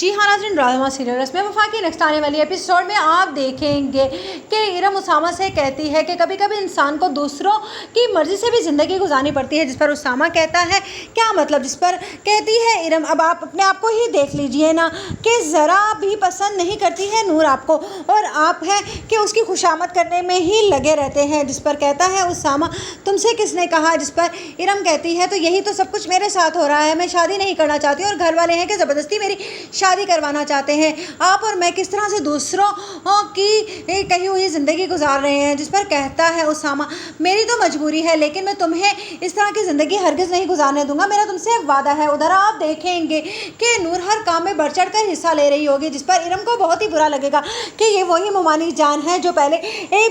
جی ہاں ناظرین، drama serial رسم وفا کی نیکسٹ آنے والی ایپیسوڈ میں آپ دیکھیں گے کہ ارم اسامہ سے کہتی ہے کہ کبھی کبھی انسان کو دوسروں کی مرضی سے بھی زندگی گزارنی پڑتی ہے، جس پر اسامہ کہتا ہے کیا مطلب، جس پر کہتی ہے ارم اب آپ اپنے آپ کو ہی دیکھ لیجئے نا کہ ذرا بھی پسند نہیں کرتی ہے نور آپ کو، اور آپ ہیں کہ اس کی خوشامد کرنے میں ہی لگے رہتے ہیں، جس پر کہتا ہے اسامہ تم سے کس نے کہا، جس پر ارم کہتی ہے تو یہی تو سب کچھ میرے ساتھ ہو رہا ہے، میں شادی نہیں کرنا چاہتی اور گھر والے ہیں کہ زبردستی میری شادی کروانا چاہتے ہیں، آپ اور میں کس طرح سے دوسروں کی کہی ہوئی زندگی گزار رہے ہیں، جس پر کہتا ہے اسامہ میری تو مجبوری ہے لیکن میں تمہیں اس طرح کی زندگی ہرگز نہیں گزارنے دوں گا، میرا تم سے وعدہ ہے۔ ادھر آپ دیکھیں گے کہ نور ہر کام میں بڑھ چڑھ کر حصہ لے رہی ہوگی، جس پر ارم کو بہت ہی برا لگے گا کہ یہ وہی ممانی جان ہے جو پہلے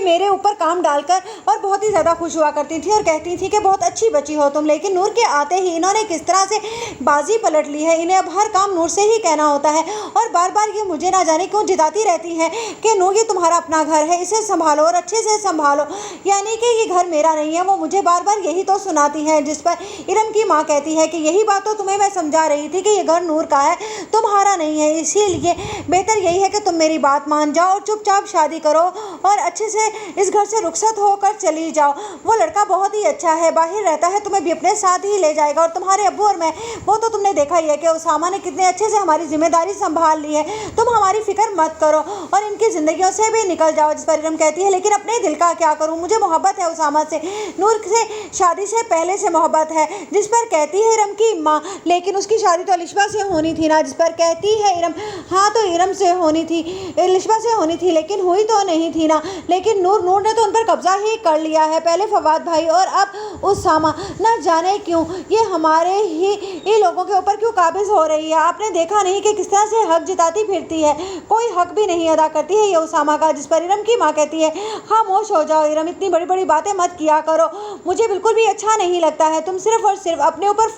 میرے اوپر کام ڈال کر اور بہت ہی زیادہ خوش ہوا کرتی تھی اور کہتی تھی کہ بہت اچھی بچی ہو تم، لیکن نور کے آتے ہی انہوں نے کس طرح سے بازی پلٹ لی ہے، انہیں اب ہر کام نور سے ہی کہنا ہوتا ہے اور بار بار یہ مجھے نہ جانے کیوں جتاتی رہتی ہیں کہ نور یہ تمہارا اپنا گھر ہے، اسے سنبھالو اور اچھے سے سنبھالو، یعنی کہ یہ گھر میرا نہیں ہے، وہ مجھے بار بار یہی تو سناتی ہیں، جس پر ارم کی ماں کہتی ہے کہ یہی بات تو تمہیں میں سمجھا رہی تھی کہ یہ گھر نور کا ہے، تمہارا نہیں ہے، اسی لیے بہتر یہی ہے کہ تم میری بات مان جاؤ اور چپ چاپ شادی کرو اور اچھے سے اس گھر سے رخصت ہو کر چلی جاؤ، وہ لڑکا بہت ہی اچھا ہے، باہر رہتا ہے، تمہیں بھی اپنے ساتھ ہی لے جائے گا، اور تمہارے ابو اور میں وہ تو تم نے دیکھا ہی ہے کہ اسامہ نے کتنے اچھے سے ہماری ذمہ داری سنبھال لی ہے، تم ہماری فکر مت کرو اور ان کی زندگیوں سے بھی نکل جاؤ، جس پر ارم کہتی ہے لیکن اپنے دل کا کیا کروں، مجھے محبت ہے اسامہ سے، نور سے شادی سے پہلے سے محبت ہے، جس پر کہتی ہے ارم کی ماں لیکن اس کی شادی تو الشبا سے ہونی تھی نا، جس پر کہتی ہے ارم ہاں تو ارم سے ہونی تھی، الشبا سے ہونی تھی لیکن ہوئی تو نہیں تھی نا، لیکن نور نے تو ان پر قبضہ ہی کر لیا ہے، پہلے فواد بھائی اور اب اسامہ، نہ جانے کیوں یہ ہمارے ہی لوگوں کے اوپر کیوں قابض ہو رہی ہے، آپ نے دیکھا نہیں کہ کس طرح سے حق جتاتی پھرتی ہے، کوئی حق بھی نہیں ادا کرتی ہے یہ اسامہ کا، جس پر ارم کی ماں کہتی ہے خاموش ہو جاؤ ارم، اتنی بڑی بڑی باتیں مت کیا کرو، مجھے بالکل بھی اچھا نہیں لگتا ہے، تم صرف اور صرف اپنے اوپر